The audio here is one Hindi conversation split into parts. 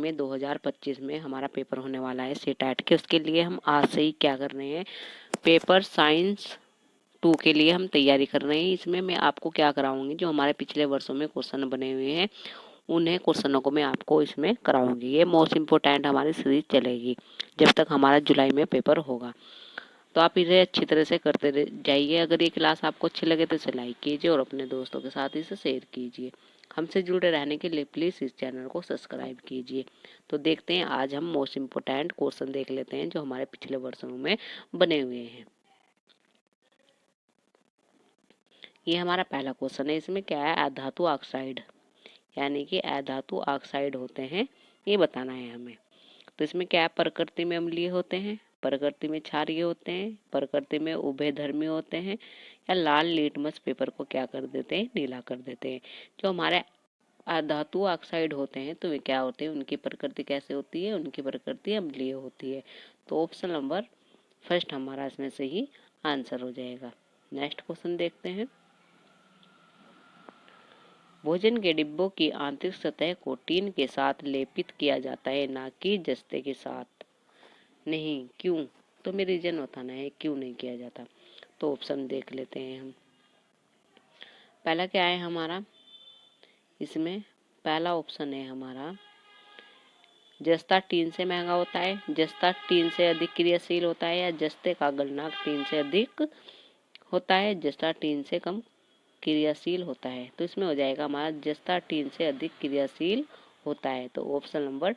में 2025 में हमारा पेपर होने वाला है सीटेट के। उसके लिए हम आज से ही क्या कर रहे हैं, पेपर साइंस 2 के लिए हम तैयारी कर रहे हैं। इसमें मैं आपको क्या कराऊंगी, जो हमारे पिछले वर्षों में क्वेश्चन बने हुए हैं उन्हें क्वेश्चनों को मैं आपको इसमें कराऊंगी। ये मोस्ट इम्पोर्टेंट हमारी सीरीज चलेगी जब तक हमारा जुलाई में पेपर होगा। तो आप इसे अच्छी तरह से करते जाइए। अगर ये क्लास आपको अच्छी लगे तो इसे लाइक कीजिए और अपने दोस्तों के साथ इसे शेयर कीजिए। हमसे जुड़े रहने के लिए प्लीज़ इस चैनल को सब्सक्राइब कीजिए। तो देखते हैं, आज हम मोस्ट इम्पोर्टेंट क्वेश्चन देख लेते हैं जो हमारे पिछले वर्षों में बने हुए हैं। ये हमारा पहला क्वेश्चन है। इसमें क्या है, अधातु ऑक्साइड यानी कि अधातु ऑक्साइड होते हैं, ये बताना है हमें। तो इसमें क्या है, प्रकृति में अम्लीय होते हैं, प्रकृति में क्षारीय होते हैं, प्रकृति में उभयधर्मी होते हैं, या लाल लिटमस पेपर को क्या कर देते हैं, नीला कर देते हैं। जो हमारे अधातु ऑक्साइड होते हैं तो वे क्या होते हैं, उनकी प्रकृति कैसे होती है, उनकी प्रकृति अम्लीय होती है। तो ऑप्शन नंबर फर्स्ट हमारा इसमें से ही आंसर हो जाएगा। नेक्स्ट क्वेश्चन देखते हैं। भोजन के डिब्बों की आंतरिक सतह को टीन के साथ लेपित किया जाता है, ना कि जस्ते के साथ। नहीं, क्यों? तो मेरे रीजन बताना है क्यों नहीं किया जाता। तो ऑप्शन देख लेते हैं हम। पहला क्या है हमारा, इसमें पहला ऑप्शन है हमारा, जस्ता टीन से महंगा होता है, जस्ता टीन से अधिक क्रियाशील होता है, या जस्ते का गलनांक टीन से अधिक होता है, जस्ता टीन से कम क्रियाशील होता है। तो इसमें हो जाएगा हमारा जस्ता टीन से अधिक क्रियाशील होता है। तो ऑप्शन नंबर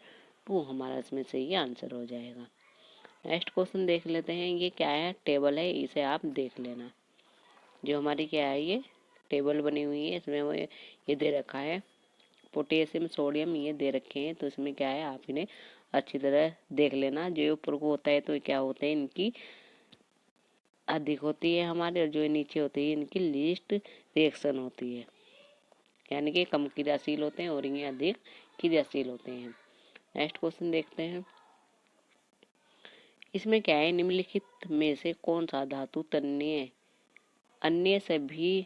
2 हमारा इसमें से ही आंसर हो जाएगा। नेक्स्ट क्वेश्चन देख लेते हैं। ये क्या है, टेबल है, इसे आप देख लेना। जो हमारी क्या है, ये टेबल बनी हुई है, इसमें वो ये दे रखा है पोटेशियम सोडियम, ये दे रखे हैं। तो इसमें क्या है, आप इन्हें अच्छी तरह देख लेना। जो ऊपर को होता है तो क्या होते हैं, इनकी अधिक होती है हमारे, और जो नीचे होती है इनकी लीस्ट रिएक्शन होती है, यानी कि कम क्रियाशील होते हैं और ये अधिक क्रियाशील होते हैं। नेक्स्ट क्वेश्चन देखते हैं। इसमें क्या है, निम्नलिखित में से कौन सा धातु तन्य अन्य सभी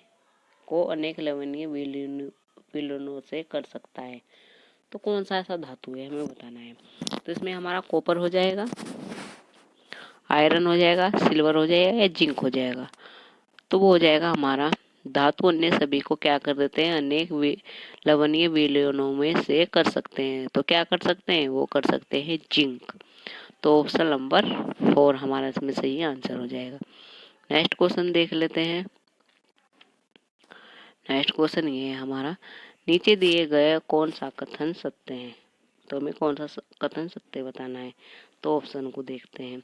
को अनेक लवणीय विलयनों से कर सकता है। तो कौन सा ऐसा धातु है, हमें बताना है। तो इसमें हमारा कॉपर हो जाएगा, आयरन हो जाएगा, सिल्वर हो जाएगा, या जिंक हो जाएगा। तो वो हो जाएगा हमारा धातु अन्य सभी को क्या कर देते हैं, अनेक लवणीय विलयनों में से कर सकते हैं। तो क्या कर सकते हैं, वो कर सकते हैं जिंक। तो ऑप्शन नंबर 4 हमारा इसमें सही आंसर हो जाएगा। नेक्स्ट क्वेश्चन देख लेते हैं। नेक्स्ट क्वेश्चन ये है हमारा, नीचे दिए गए कौन सा कथन सत्य है। तो हमें कौन सा कथन सत्य बताना है। तो ऑप्शन को देखते हैं।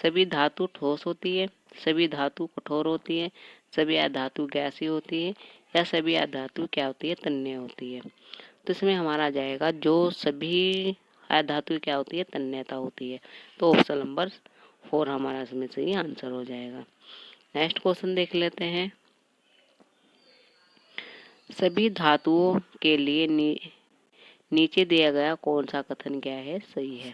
सभी धातु ठोस होती है, सभी धातु कठोर होती है, सभी अधातु गैसीय होती है, या सभी अधातु क्या होती है, तन्य होती है। तो इसमें हमारा आ जाएगा जो सभी अधातु क्या होती है, तन्यता होती है। तो ऑप्शन नंबर 4 हमारा इसमें से ही आंसर हो जाएगा। नेक्स्ट क्वेश्चन देख लेते हैं। सभी धातुओं के लिए नीचे दिया गया कौन सा कथन क्या है, सही है।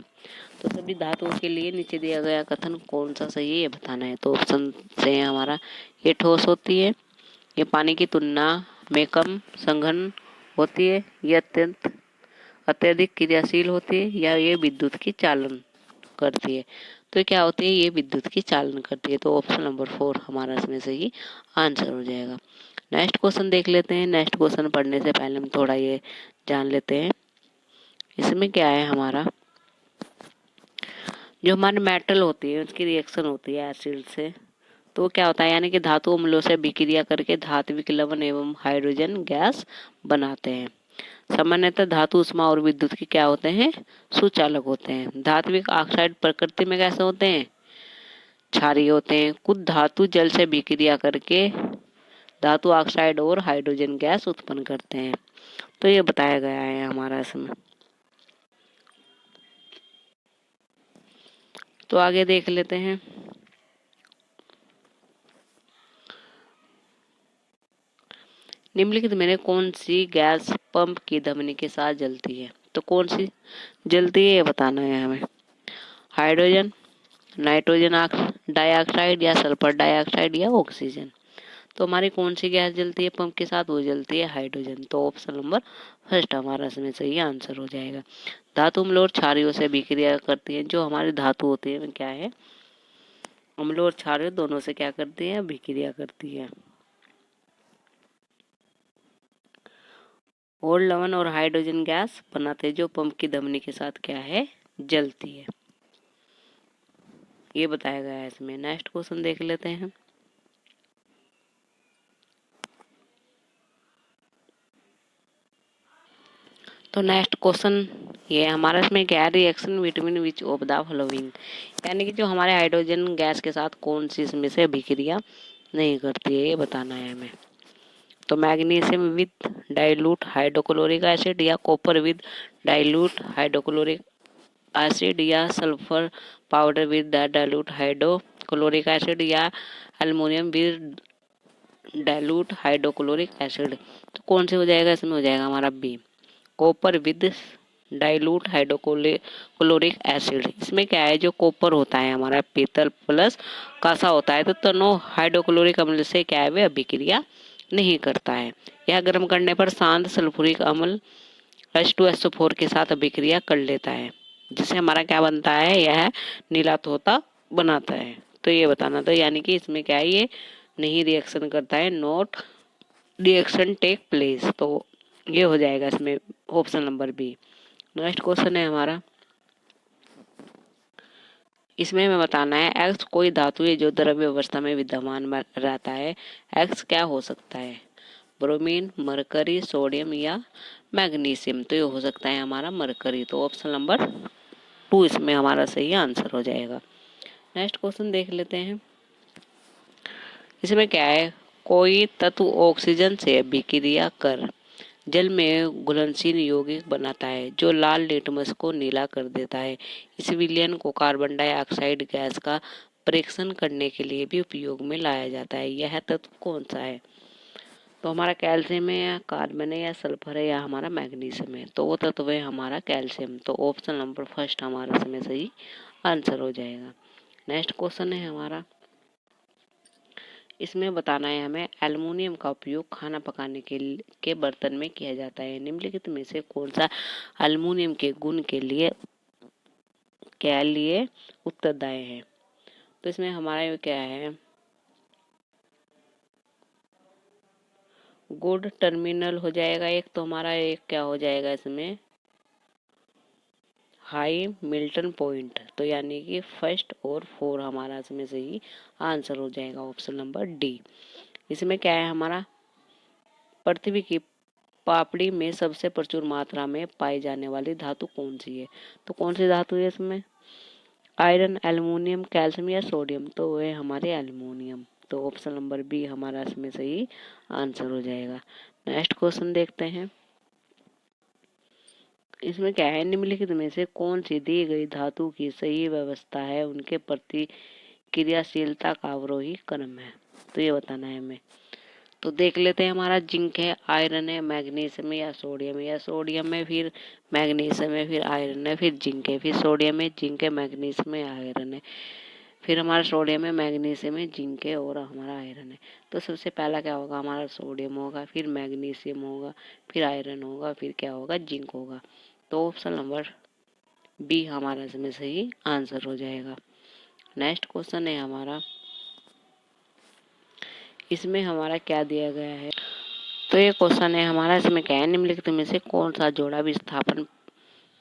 तो सभी धातुओं के लिए नीचे दिया गया कथन कौन सा सही है, ये बताना है। तो ऑप्शन से है हमारा, ये ठोस होती है, ये पानी की तुलना में कम सघन होती है, ये अत्यधिक क्रियाशील होती है, या ये विद्युत की चालन करती है। तो क्या होती है, ये विद्युत की चालन करती है। तो ऑप्शन नंबर 4 हमारा इसमें से ही आंसर हो जाएगा। नेक्स्ट क्वेश्चन देख लेते हैं। नेक्स्ट क्वेश्चन पढ़ने से पहले हम थोड़ा ये जान लेते हैं। इसमें क्या है हमारा, जो हमारे मेटल होती है उसकी रिएक्शन होती है एसिड से। तो क्या होता है, यानी कि धातु अम्लों से विक्रिया करके धात्विक लवण एवं हाइड्रोजन गैस बनाते हैं। सामान्यतः धातु उष्मा और विद्युत की क्या होते हैं, सुचालक होते हैं। धात्विक ऑक्साइड प्रकृति में कैसे होते हैं, क्षारीय होते हैं। कुछ धातु जल से विक्रिया करके धातु ऑक्साइड और हाइड्रोजन गैस उत्पन्न करते हैं। तो ये बताया गया है हमारा इसमें। तो आगे देख लेते हैं। निम्नलिखित में कौन सी गैस पंप की धमनी के साथ जलती है। तो कौन सी जलती है, ये बताना है हमें। हाइड्रोजन, नाइट्रोजन डाइऑक्साइड, या सल्फर डाइऑक्साइड, या ऑक्सीजन। तो हमारी कौन सी गैस जलती है पंप के साथ? वो जलती है हाइड्रोजन। तो ऑप्शन नंबर फर्स्ट हमारा इसमें सही आंसर हो जाएगा। धातु अम्ल और क्षारीयों से अभिक्रिया करती है। जो हमारी धातु होती है क्या है? अम्ल और क्षारीय दोनों से क्या करती है? अभिक्रिया करती है। और लवण और हाइड्रोजन गैस बनाते हैं जो पंप की धमनी के साथ क्या है? जलती है। ये बताया गया है इसमें। नेक्स्ट क्वेश्चन देख लेते हैं। तो नेक्स्ट क्वेश्चन ये हमारा इसमें क्या है? Reaction between which of the following, यानी कि जो हमारे हाइड्रोजन गैस के साथ कौन सी इसमें से अभिक्रिया नहीं करती है, ये बताना है हमें। तो magnesium with dilute hydrochloric acid, या copper with dilute hydrochloric acid, या sulphur powder with the dilute hydrochloric acid, या aluminium with dilute hydrochloric acid. तो कौन से हो जाएगा? इसमें हो जाएगा हमारा B, copper with dilute hydrochloric acid. इसमें क्या है? जो कॉपर होता है हमारा पीतल प्लस कांसा होता है, तो दोनों हाइड्रोक्लोरिक अम्ल से क्या है? वे अभिक्रिया नहीं करता है। यह गर्म करने पर शांत सल्फ्यूरिक अम्ल H2SO4 के साथ अभिक्रिया कर लेता है, जिससे हमारा क्या बनता है? यह नीला तोता बनाता है। तो ये बताना था, यानी कि इसमें क्या है? ये नहीं रिएक्शन करता है, नॉट रिएक्शन टेक प्लेस। तो ये हो जाएगा इसमें option number B. Next question है हमारा, इसमें हमें बताना है एक्स कोई धातु है जो द्रव्य अवस्था में विद्यमान रहता है। एक्स क्या हो सकता है? ब्रोमीन, मरकरी, सोडियम या मैग्नीशियम। तो ये हो सकता है हमारा मरकरी। तो ऑप्शन नंबर 2 इसमें हमारा सही आंसर हो जाएगा। नेक्स्ट क्वेश्चन देख लेते हैं। इसमें क्या है? कोई तत्व ऑक्सीजन से अभिक्रिया कर जल में घुलनशील यौगिक बनाता है जो लाल लिटमस को नीला कर देता है। इस विलयन को कार्बन डाइऑक्साइड गैस का परीक्षण करने के लिए भी उपयोग में लाया जाता है। यह तत्व कौन सा है? तो हमारा कैल्शियम है, या कार्बन है, या सल्फर है, या हमारा मैग्नीशियम है। तो वो तत्व है हमारा कैल्शियम। तो ऑप्शन नंबर फर्स्ट हमारा इसमें सही आंसर हो जाएगा। नेक्स्ट क्वेश्चन है हमारा, इसमें बताना है हमें एल्युमिनियम का उपयोग खाना पकाने के बर्तन में किया जाता है। निम्नलिखित में से कौन सा एल्युमिनियम के गुण के लिए उत्तरदायी है? तो इसमें हमारा क्या है? गुड टर्मिनल हो जाएगा एक। तो हमारा एक क्या हो जाएगा इसमें? High Milton point. तो यानी कि फर्स्ट और 4 हमारा इसमें सही आंसर हो जाएगा, ऑप्शन नंबर डी। इसमें क्या है हमारा? पृथ्वी की पापड़ी में सबसे प्रचुर मात्रा में पाई जाने वाली धातु कौन सी है? तो कौन सी धातु है इसमें? आयरन, एल्युमिनियम, कैल्शियम या सोडियम। तो वो है हमारे एल्युमिनियम। तो ऑप्शन नंबर बी हमारा इसमें सही आंसर हो जाएगा। नेक्स्ट क्वेश्चन देखते हैं। इसमें क्या है? निम्नलिखित में से कौन सी दी गई धातु की सही व्यवस्था है उनके प्रति क्रियाशीलता का अवरोही क्रम है? तो ये बताना है हमें। तो देख लेते हैं। हमारा जिंक है, आयरन है, मैग्नीशियम है, या सोडियम है। या सोडियम है, फिर मैग्नीशियम है, फिर आयरन है, फिर जिंक है, फिर सोडियम है, जिंक है, मैग्नीशियम है, आयरन है, फिर हमारा सोडियम है, मैग्नीशियम है, जिंक है, और हमारा आयरन है। तो सबसे पहला क्या होगा? हमारा सोडियम होगा, फिर मैग्नीशियम होगा, फिर आयरन होगा, फिर क्या होगा? जिंक होगा। तो ऑप्शन नंबर बी हमारा इसमें सही आंसर हो जाएगा। नेक्स्ट क्वेश्चन है हमारा, इसमें हमारा क्या दिया गया है? तो ये क्वेश्चन है हमारा, इसमें क्या है? निम्नलिखित में से कौन सा जोड़ा विस्थापन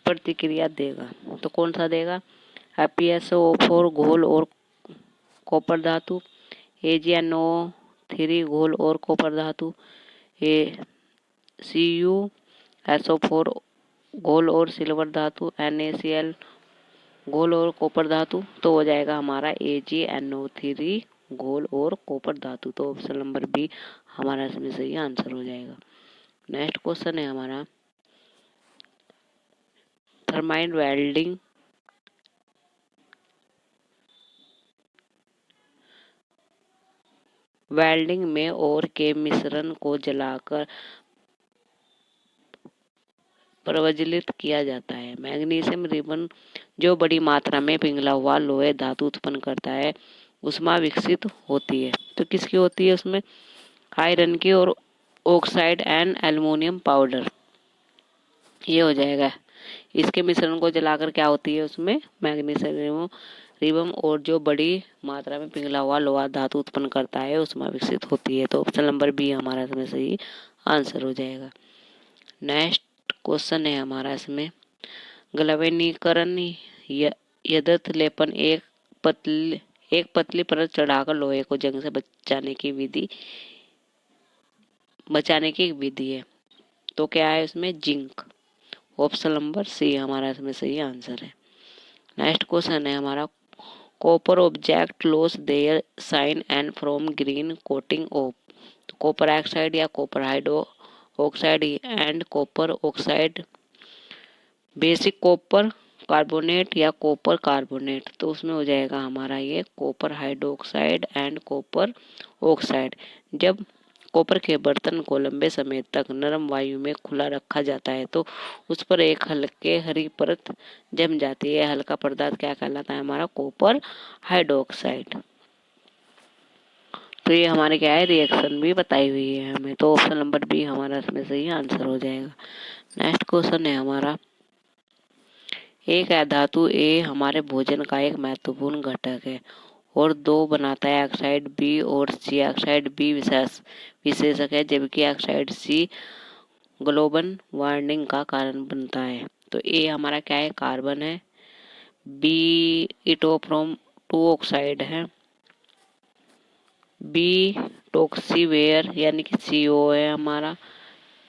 प्रतिक्रिया देगा? तो कौन सा देगा? FeSO4 घोल और कॉपर धातु, AgNO3 घोल और कॉपर धातु, CuSO4 घोल और सिल्वर धातु, NaCl घोल और कॉपर धातु। तो हो जाएगा हमारा AgNO3 घोल और कॉपर धातु। तो ऑप्शन नंबर बी हमारा इसमें सही आंसर हो जाएगा। नेक्स्ट क्वेश्चन है हमारा, थर्माइट वेल्डिंग में और के मिश्रण को जलाकर प्रज्वलित किया जाता है। मैग्नीशियम रिबन जो बड़ी मात्रा में पिघला हुआ लोहे धातु उत्पन्न करता है, उष्मा विकसित होती है। तो किसकी होती है उसमें? आयरन की और ऑक्साइड एंड एल्युमिनियम पाउडर, ये हो जाएगा। इसके मिश्रण को जलाकर क्या होती है, उसमें मैग्नीशियम रिबम और जो बड़ी मात्रा में पिघला हुआ लोहा धातु उत्पन्न करता है उसमें विकसित होती है। तो ऑप्शन नंबर बी हमारा इसमें सही आंसर हो जाएगा। नेक्स्ट क्वेश्चन है हमारा इसमें, गलवेनीकरण यदत लेपन एक पतली परत चढ़ाकर लोहे को जंग से बचाने की एक विधि है। तो क्या है इसमें, जिंक। ऑप्शन नंबर सी हमारा इसमें सही आंसर है। नेक्स्ट क्वेश्चन है हमारा, copper object loss there sign and from green coating off. तो कॉपर ऑक्साइड या copper hydro oxide and copper oxide, basic copper carbonate या कॉपर कार्बोनेट। तो उसमें हो जाएगा हमारा ये copper hydroxide and copper oxide. जब कॉपर के बर्तन को लंबे समय तक नरम वायु में खुला रखा जाता है तो उस पर एक हल्के हरी परत जम जाती है। हल्का पदार्थ क्या कहलाता है, हमारा कॉपर हाइड्रोक्साइड। तो ये हमारे क्या है, रिएक्शन भी बताई हुई है हमें। तो ऑप्शन नंबर बी हमारा इसमें सही आंसर हो जाएगा। नेक्स्ट क्वेश्चन है हमारा, एक धातु ए हमारे भोजन का एक महत्वपूर्ण घटक है और दो बनाता है ऑक्साइड बी और सी। ऑक्साइड बी विशेषक है जबकि ऑक्साइड सी ग्लोबल वार्मिंग का कारण बनता है। तो ए हमारा क्या है, कार्बन है, बी इटोफ्रोम टू ऑक्साइड है, बी टॉक्सीवेयर यानी कि CO है हमारा,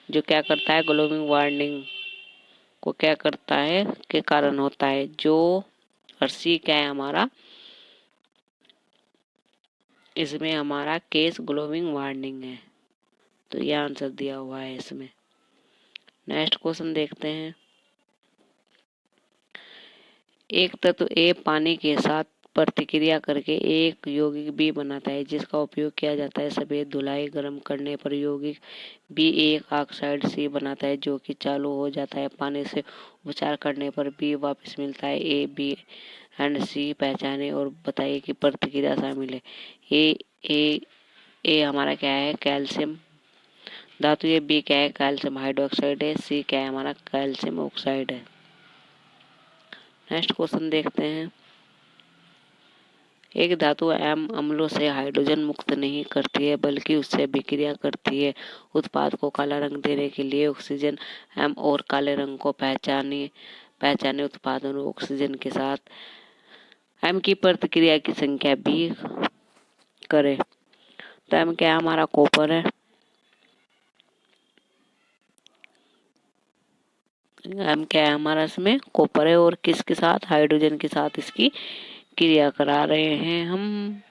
जो क्या करता है, ग्लोबल वार्मिंग को क्या करता है के कारण होता है। जो और सी क्या है हमारा, इसमें हमारा केस ग्लोबल वार्मिंग है। तो यह आंसर दिया हुआ है इसमें। नेक्स्ट क्वेश्चन देखते हैं, एक तत्व ए पानी के साथ प्रतिक्रिया करके एक यौगिक बी बनाता है जिसका उपयोग किया जाता है सफेद धुलाई गर्म करने पर। यौगिक बी एक ऑक्साइड सी बनाता है जो कि चालू हो जाता है पानी से उपचार करने पर बी वापस मिलता है। ए बी एंड सी पहचाने और बताइए कि प्रतिक्रिया शामिल है। ए ए हमारा क्या है, कैल्शियम धातु है, बी क्या है, कैल्शियम हाइड्रोक्साइड है, सी क्या है हमारा, कैल्शियम ऑक्साइड है। नेक्स्ट क्वेश्चन देखते हैं, एक धातु एम अम्लों से हाइड्रोजन मुक्त नहीं करती है बल्कि उससे अभिक्रिया करती है। उत्पाद को काला रंग देने के लिए ऑक्सीजन एम और काले रंग को पहचाने उत्पादन ऑक्सीजन के साथ एम की प्रतिक्रिया की संख्या बी करे। तो एम क्या हमारा, कॉपर है, एम क्या है हमारा, इसमें कॉपर है और किसके साथ, हाइड्रोजन के साथ इसकी क्रिया करा रहे हैं हम।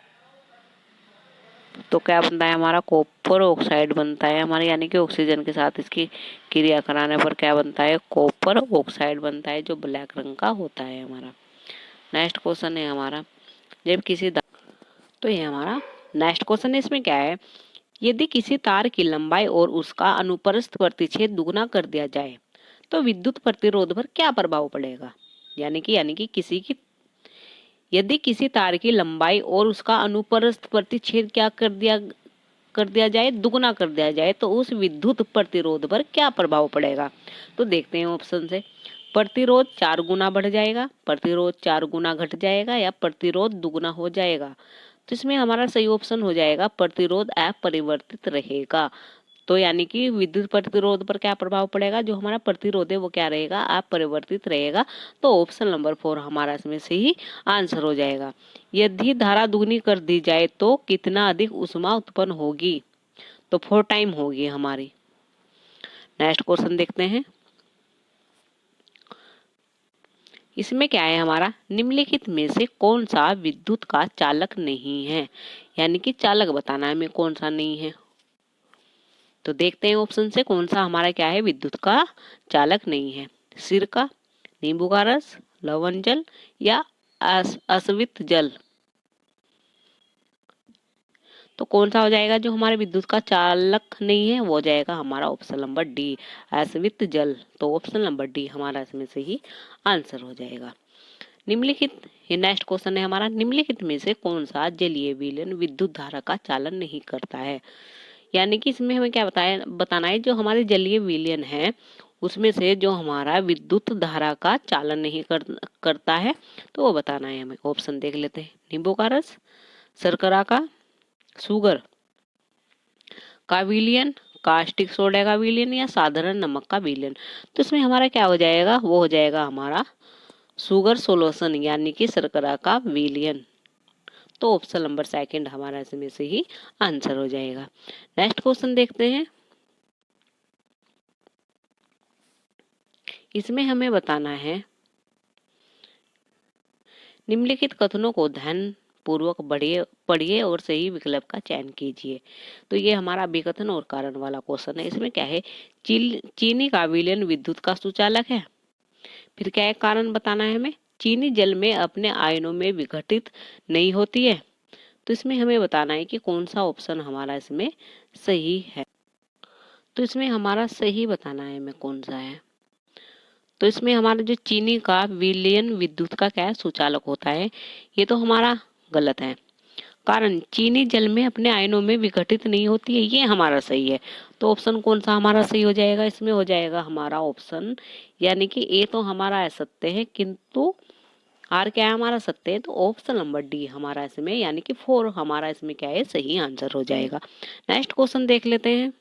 तो क्या बनता है हमारा, कॉपर ऑक्साइड बनता है हमारे, यानी कि ऑक्सीजन के साथ इसकी क्रिया कराने पर क्या बनता है, कॉपर ऑक्साइड बनता है जो ब्लैक रंग का होता है हमारा। नेक्स्ट क्वेश्चन है हमारा, जब किसी तो ये हमारा नेक्स्ट क्वेश्चन है, इसमें क्या है, यदि किसी तार की लंबाई और उसका अनुप्रस्थ प्रतिच्छेद दुगना कर दिया जाए तो विद्युत प्रतिरोध पर क्या प्रभाव पड़ेगा। यानी कि यदि किसी तार की लंबाई और उसका अनुप्रस्थ प्रतिच्छेद क्या कर दिया जाए, दुगना कर दिया जाए, तो उस विद्युत प्रतिरोध पर क्या प्रभाव पड़ेगा। तो देखते हैं ऑप्शन से, प्रतिरोध 4 गुना बढ़ जाएगा, प्रतिरोध 4 गुना घट जाएगा या प्रतिरोध दुगना हो जाएगा। तो इसमें हमारा सही ऑप्शन हो जाएगा प्रतिरोध अपरिवर्तित रहेगा। तो यानी कि विद्युत प्रतिरोध पर क्या प्रभाव पड़ेगा, जो हमारा प्रतिरोध है वो क्या रहेगा, अपरिवर्तित रहेगा। तो ऑप्शन नंबर 4 हमारा इसमें सही आंसर हो जाएगा। यदि धारा दुगनी कर दी जाए तो कितना अधिक ऊष्मा उत्पन्न होगी, तो 4 टाइम होगी हमारी। नेक्स्ट क्वेश्चन देखते हैं, इसमें क्या है हमारा, निम्नलिखित में से कौन सा विद्युत का चालक नहीं है, यानी कि चालक बताना है हमें कौन सा नहीं है। तो देखते हैं ऑप्शन से कौन सा हमारा क्या है, विद्युत का चालक नहीं है। सिरका, नींबू का रस, लवण जल या अस्वित जल। तो कौन सा हो जाएगा जो हमारे विद्युत का चालक नहीं है, वो हो जाएगा हमारा ऑप्शन नंबर डी, अस्वित जल। तो ऑप्शन नंबर डी हमारा इसमें से ही आंसर हो जाएगा। निम्नलिखित, ये नेक्स्ट क्वेश्चन है हमारा, निम्नलिखित में से कौन सा जलीय विलयन विद्युत धारा का चालन नहीं करता है। यानी कि इसमें हमें क्या बताना है, जो हमारे जलीय विलयन है उसमें से जो हमारा विद्युत धारा का चालन नहीं करता है, तो वो बताना है हमें। ऑप्शन देख लेते हैं। नींबू का रस, शर्करा का, शुगर का विलयन, कास्टिक सोडा का विलयन, या साधारण नमक का विलयन। तो इसमें हमारा क्या हो जाएगा, वो हो जाएगा हमारा शुगर सोल्यूशन यानी कि शर्करा का विलयन। तो ऑप्शन नंबर सेकंड हमारा इसमें से ही आंसर हो जाएगा। नेक्स्ट क्वेश्चन देखते हैं। इसमें हमें बताना है, निम्नलिखित कथनों को ध्यान पूर्वक पढ़िए और सही विकल्प का चयन कीजिए। तो ये हमारा अभिकथन और कारण वाला क्वेश्चन है। इसमें क्या है, चीनी का विलयन विद्युत का सुचालक है। फिर क्या है, कारण बताना है हमें, चीनी जल में अपने आयनों में विघटित नहीं होती है। तो इसमें हमें बताना है कि कौन सा ऑप्शन हमारा इसमें सही है। तो इसमें हमारा सही बताना है हमें कौन सा है। तो इसमें हमारा जो चीनी का विलयन विद्युत का क्या है, सुचालक होता है, ये तो हमारा गलत है। कारण चीनी जल में अपने आयनों में विघटित नहीं होती है, ये हमारा सही है। तो ऑप्शन कौन सा हमारा सही हो जाएगा, इसमें हो जाएगा हमारा ऑप्शन, यानी कि ए तो हमारा असत्य है किंतु आर क्या है हमारा सत्य है। तो ऑप्शन नंबर डी हमारा इसमें यानी कि 4 हमारा इसमें क्या है, सही आंसर हो जाएगा। नेक्स्ट क्वेश्चन देख लेते हैं।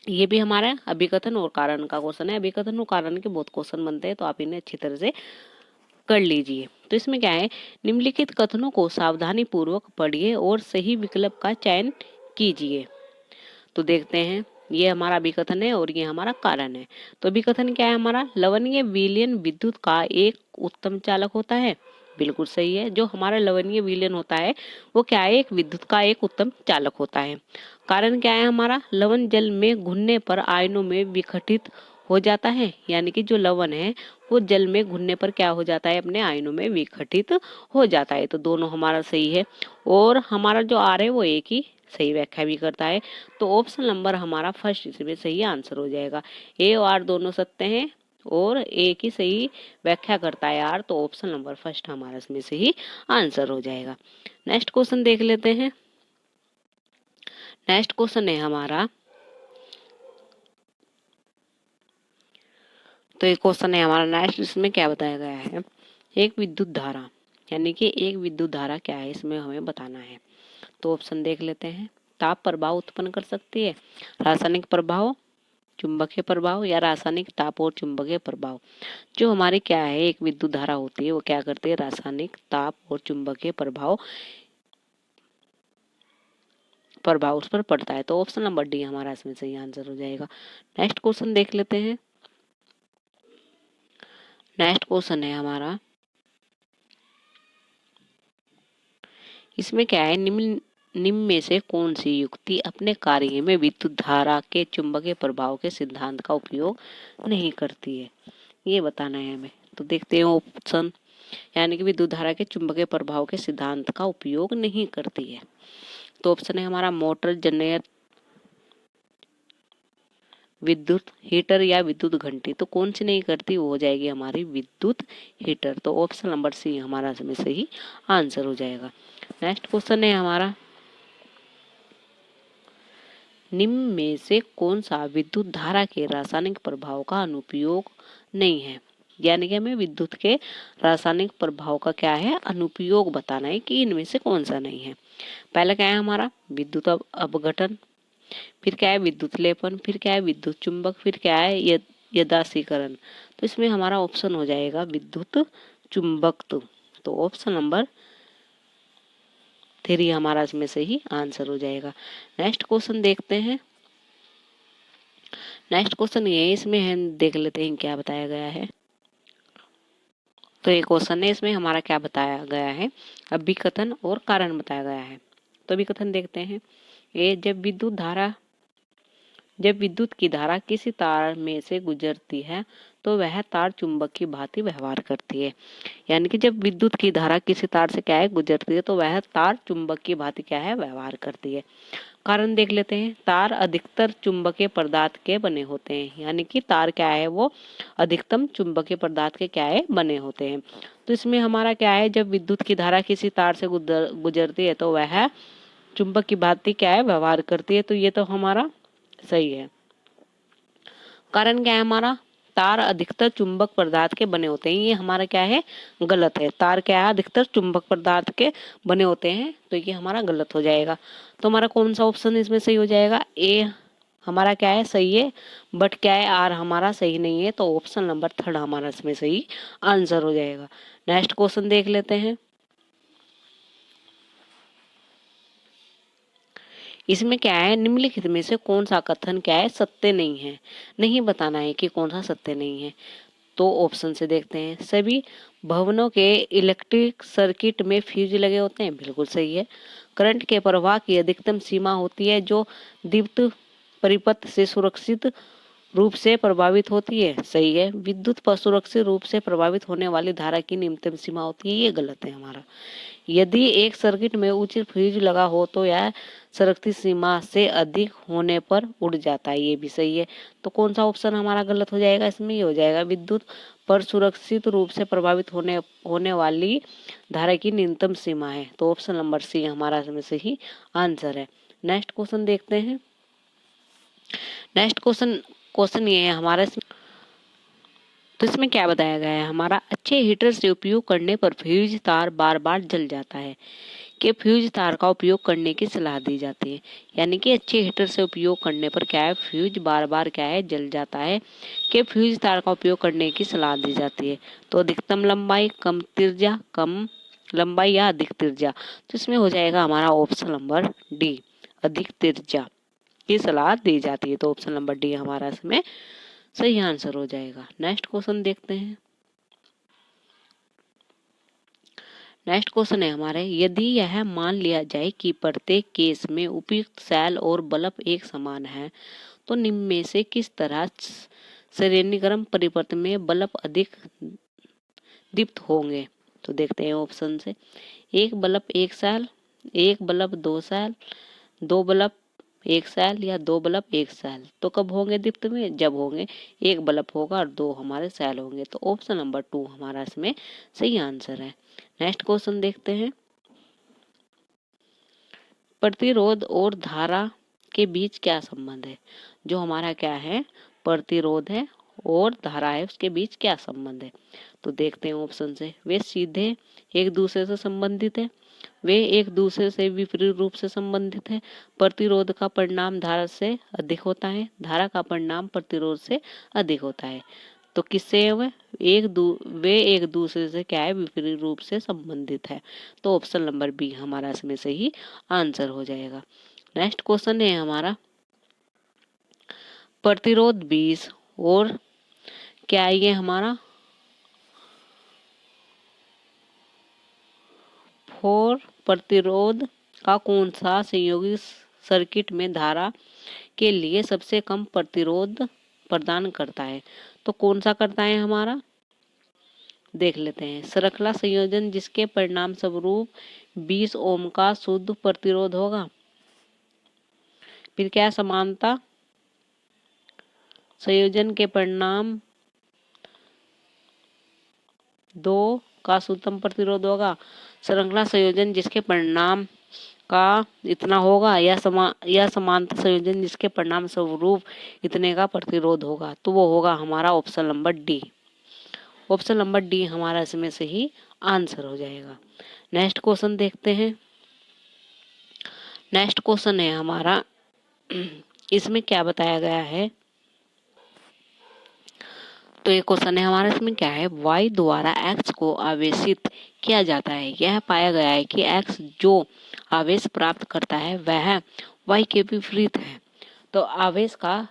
ये भी हमारा अभिकथन और कारण का क्वेश्चन है। अभिकथन और कारण के बहुत क्वेश्चन बनते हैं, तो आप इन्हें अच्छी तरह से कर लीजिए। तो इसमें क्या है, निम्नलिखित कथनों को सावधानी पूर्वक पढ़िए और सही विकल्प का चयन कीजिए। तो देखते हैं, ये हमारा अभिकथन है और ये हमारा कारण है। तो अभिकथन क्या है हमारा, लवणीय विलयन विद्युत का एक उत्तम चालक होता है। बिल्कुल सही है। जो हमारा लवणीय विलयन होता है वो क्या है, एक विद्युत का एक उत्तम चालक होता है। कारण क्या है हमारा, लवण जल में घुलने पर आयनों में विघटित हो जाता है, यानी कि जो लवण है वो जल में घुलने पर क्या हो जाता है, अपने आयनों में विघटित हो जाता है। तो दोनों हमारा सही है। और हमारा जो आर है वो एक ही सही व्याख्या भी करता है। तो ऑप्शन नंबर हमारा फर्स्ट इसमें सही आंसर हो जाएगा। ए और आर दोनों सत्य हैं और एक ही सही व्याख्या करता है आर। तो ऑप्शन नंबर फर्स्ट हमारा इसमें से ही आंसर हो जाएगा। नेक्स्ट क्वेश्चन देख लेते हैं। नेक्स्ट क्वेश्चन है हमारा, तो एक क्वेश्चन है हमारा नेक्स्ट, इसमें क्या बताया गया है, एक विद्युत धारा यानी कि एक विद्युत धारा क्या है, इसमें हमें बताना है। तो ऑप्शन देख लेते हैं। ताप प्रभाव उत्पन्न कर सकती है, रासायनिक प्रभाव, चुंबकीय प्रभाव, या रासायनिक ताप और चुंबकीय प्रभाव। जो हमारी क्या है एक विद्युत धारा होती है वो क्या करती है, रासायनिक ताप और चुंबकीय प्रभाव उस पर पड़ता है। तो ऑप्शन नंबर डी हमारा इसमें सही आंसर हो जाएगा। नेक्स्ट क्वेश्चन देख लेते हैं। नेक्स्ट क्वेश्चन है हमारा, इसमें क्या है, निम्न में से कौन सी युक्ति अपने कार्य में विद्युत धारा के चुंबकीय प्रभाव के सिद्धांत का उपयोग नहीं करती है, ये बताना है हमें। तो देखते हैं ऑप्शन, यानी कि विद्युत धारा के चुंबकीय प्रभाव के सिद्धांत का उपयोग नहीं करती है। तो ऑप्शन है हमारा मोटर, जनरेटर, विद्युत हीटर, या विद्युत घंटी। तो कौन सी नहीं करती, वो हो जाएगी हमारी विद्युत हीटर। तो ऑप्शन नंबर सी हमारा इसमें सही आंसर हो जाएगा। नेक्स्ट क्वेश्चन है हमारा, निम्न में से कौन सा विद्युत धारा के रासायनिक प्रभाव का अनुपयोग नहीं है, यानी कि हमें विद्युत के रासायनिक प्रभाव का क्या है, अनुपयोग बताना है कि इनमें से कौन सा नहीं है। पहला क्या है हमारा, विद्युत अपघटन, फिर क्या है विद्युत लेपन, फिर क्या है विद्युत चुंबक, फिर क्या है यदासीकरण। तो इसमें हमारा ऑप्शन हो जाएगा विद्युत चुंबक। तो ऑप्शन नंबर 3 हमारा इसमें से ही आंसर हो जाएगा। नेक्स्ट क्वेश्चन देखते हैं। नेक्स्ट क्वेश्चन ये है, इसमें हम देख लेते हैं क्या बताया गया है। तो ये क्वेश्चन है, इसमें हमारा क्या बताया गया है, अभिकथन और कारण बताया गया है। तो अभिकथन देखते हैं। ये जब विद्युत की धारा किसी तार में से गुजरती है तो वह तार चुंबक की भांति व्यवहार करती है, यानी कि जब विद्युत की धारा किसी तार से क्या है गुजरती है तो वह तार चुंबक की भांति क्या है व्यवहार करती है। कारण देख लेते हैं। तार अधिकतर चुंबकीय पदार्थ के बने होते हैं, यानी कि तार क्या है वो अधिकतम चुंबकीय पदार्थ के क्या है बने होते हैं। तो इसमें हमारा क्या है, जब विद्युत की धारा किसी तार से गुजरती है तो वह चुंबक की भांति क्या है, व्यवहार करती है। तो ये तो हमारा सही है। कारण क्या है हमारा, तार अधिकतर चुंबक पदार्थ के बने होते हैं। ये हमारा क्या है, गलत है। तार क्या है, अधिकतर चुंबक पदार्थ के बने होते हैं, तो ये हमारा गलत हो जाएगा। तो हमारा कौन सा ऑप्शन इसमें सही हो जाएगा, ए हमारा क्या है, सही है। बट क्या है, आर हमारा सही नहीं है। तो ऑप्शन नंबर 3 हमारा इसमें सही आंसर हो जाएगा। नेक्स्ट क्वेश्चन देख लेते हैं। इसमें क्या है, निम्नलिखित में से कौन सा कथन क्या है, सत्य नहीं है। नहीं बताना है कि कौन सा सत्य नहीं है। तो ऑप्शन से देखते हैं। सभी भवनों के इलेक्ट्रिक सर्किट में फ्यूज लगे होते हैं, बिल्कुल सही है। करंट के प्रवाह की अधिकतम सीमा होती है जो दीप्त परिपथ से सुरक्षित रूप से प्रभावित होती है, सही है। विद्युत पर सुरक्षित रूप से प्रभावित होने वाली धारा की न्यूनतम सीमा होती है, ये गलत है हमारा। यदि एक सर्किट में उचित फ्यूज लगा हो तो यह सुरक्षित सीमा से अधिक होने पर उड़ जाता है, ये भी सही है। तो कौन सा ऑप्शन हमारा गलत हो जाएगा, इसमें ये हो जाएगा, विद्युत पर सुरक्षित रूप से प्रभावित होने वाली धारा की न्यूनतम सीमा है। तो ऑप्शन नंबर सी हमारा इसमें सही आंसर है। नेक्स्ट क्वेश्चन देखते हैं। नेक्स्ट क्वेश्चन ये है हमारा, तो इसमें क्या बताया गया है हमारा, अच्छे हीटर से उपयोग करने पर फ्यूज तार बार बार जल जाता है कि फ्यूज तार का उपयोग करने की सलाह दी जाती है। यानी कि अच्छे हीटर से उपयोग करने पर क्या है, फ्यूज बार बार क्या है, जल जाता है कि फ्यूज तार का उपयोग करने की सलाह दी जाती है। तो अधिकतम लंबाई, कम त्रिज्या, कम लंबाई या अधिक त्रिज्या। तो इसमें हो जाएगा हमारा ऑप्शन नंबर डी, अधिक त्रिज्या की सलाह दी जाती है। तो ऑप्शन नंबर डी हमारा इसमें सही आंसर हो जाएगा। नेक्स्ट क्वेश्चन देखते हैं। नेक्स्ट क्वेश्चन है हमारे, यदि यह मान लिया जाए कि प्रत्येक केस में उपयुक्त सेल और बल्ब एक समान है तो निम्न में से किस तरह श्रेणीक्रम परिपथ में बल्ब अधिक दीप्त होंगे। तो देखते हैं ऑप्शन से। एक बल्ब एक सेल, एक बल्ब दो सेल, दो बल्ब एक सेल या दो बल्ब एक सेल। तो कब होंगे दीप्त में, जब होंगे एक बल्ब होगा और दो हमारे सेल होंगे। तो ऑप्शन नंबर 2 हमारा इसमें सही आंसर है। नेक्स्ट क्वेश्चन देखते हैं। प्रतिरोध और धारा के बीच क्या संबंध है। जो हमारा क्या है, प्रतिरोध है और धारा है, उसके बीच क्या संबंध है। तो देखते हैं ऑप्शन से। वे सीधे एक दूसरे से संबंधित है, वे एक दूसरे से विपरीत रूप से संबंधित है, प्रतिरोध का परिणाम धारा से अधिक होता है, धारा का परिणाम प्रतिरोध से अधिक होता है। तो किससे है वे एक दूसरे से क्या है, विपरीत रूप से संबंधित है। तो ऑप्शन नंबर बी हमारा इसमें सही आंसर हो जाएगा। नेक्स्ट क्वेश्चन है हमारा, प्रतिरोध 20 और क्या है ये हमारा 4 प्रतिरोध का कौन सा संयोगी सर्किट में धारा के लिए सबसे कम प्रतिरोध प्रदान करता है। तो कौन सा करता है हमारा, देख लेते हैं। श्रृंखला संयोजन जिसके परिणाम स्वरूप 20 ओम का शुद्ध प्रतिरोध होगा। फिर क्या, समानता संयोजन के परिणाम 2 का शुद्धतम प्रतिरोध होगा। श्रृंखला संयोजन जिसके परिणाम का इतना होगा, या समानता संयोजन जिसके परिणाम स्वरूप इतने का प्रतिरोध होगा। तो वो होगा हमारा option number D. Option number D हमारा इसमें सही आंसर हो जाएगा। नेक्स्ट क्वेश्चन देखते हैं। नेक्स्ट क्वेश्चन है हमारा, इसमें क्या बताया गया है। तो ये क्वेश्चन है हमारा, इसमें क्या है, y द्वारा x को आवेशित किया जाता है। यह पाया गया है कि x जो आवेश प्राप्त करता है वह y के विपरीत है। तो आवेश का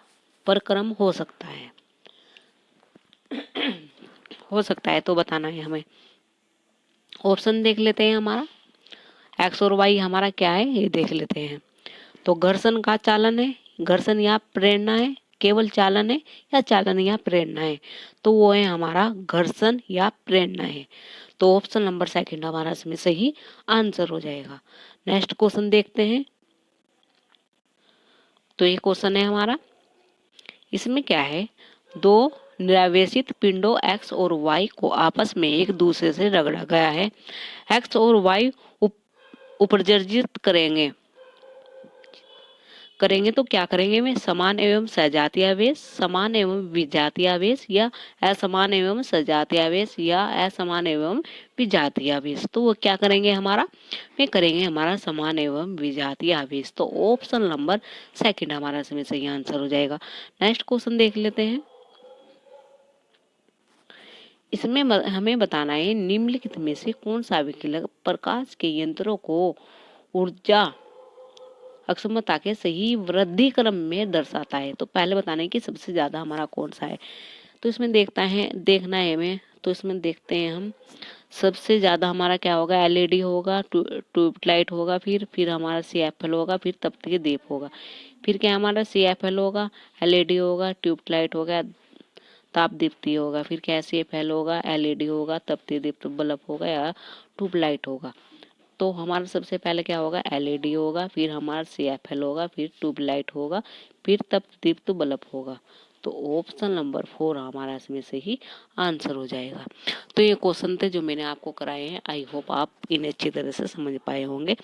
परक्रम हो सकता है तो बताना है हमें। ऑप्शन देख लेते हैं हमारा, x और y हमारा क्या है ये देख लेते हैं। तो घर्षण का चालन है, घर्षण या प्रेरणा है, केवल चालन है या चालन या प्रेरणा है। तो वो है हमारा घर्षण या प्रेरणा है। तो ऑप्शन नंबर 2 हमारा इसमें सही आंसर हो जाएगा। नेक्स्ट क्वेश्चन देखते हैं। तो ये क्वेश्चन है हमारा, इसमें क्या है, दो निरावेशित पिंडों x और y को आपस में एक दूसरे से रगड़ा गया है। x और y उपसर्जित करेंगे करेंगे तो क्या करेंगे में समान एवं सजातीय आवेश, समान एवं विजातीय आवेश या असमान एवं सजातीय आवेश या असमान एवं विजातीय आवेश। तो वो क्या करेंगे हमारा में करेंगे हमारा समान एवं विजातीय आवेश। तो ऑप्शन नंबर सेकंड हमारा इसमें सही आंसर हो जाएगा। नेक्स्ट क्वेश्चन देख लेते हैं। इसमें हमें बताना है निम्नलिखित में से कौन सा विकल्प प्रकाश के यंत्रों को ऊर्जा अक्षमता के सही वृद्धि क्रम में दर्शाता है। तो पहले बताना है कि सबसे ज्यादा हमारा कौन सा है। तो इसमें देखना है हमें। तो इसमें देखते हैं हम सबसे ज्यादा हमारा क्या होगा, एलईडी होगा, ट्यूबलाइट होगा, फिर हमारा सीएफएल होगा, फिर तपती दीप होगा। फिर क्या हमारा सीएफएल होगा, एलईडी होगा, ट्यूबलाइट होगा, ताप दीप्ति होगा। फिर क्या सीएफएल होगा, एलईडी होगा, तपती दीप्त बल्ब होगा या ट्यूबलाइट होगा। तो हमारा सबसे पहले क्या होगा, एलईडी होगा, फिर हमारा सीएफएल होगा, फिर ट्यूबलाइट होगा, फिर तप दीप्त बल्ब होगा। तो ऑप्शन नंबर 4 हमारा इसमें से ही आंसर हो जाएगा। तो ये क्वेश्चन थे जो मैंने आपको कराए हैं। आई होप आप इन्हें अच्छी तरह से समझ पाए होंगे।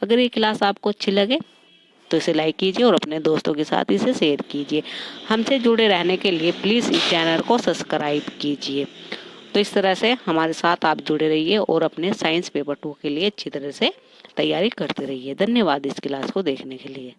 अगर ये क्लास आपको अच्छी लगे तो इसे लाइक कीजिए और अपने दोस्तों के साथ इसे शेयर कीजिए। हमसे जुड़े रहने के लिए प्लीज़ इस चैनल को सब्सक्राइब कीजिए। तो इस तरह से हमारे साथ आप जुड़े रहिए और अपने साइंस पेपर 2 के लिए अच्छी तरह से तैयारी करते रहिए। धन्यवाद इस क्लास को देखने के लिए।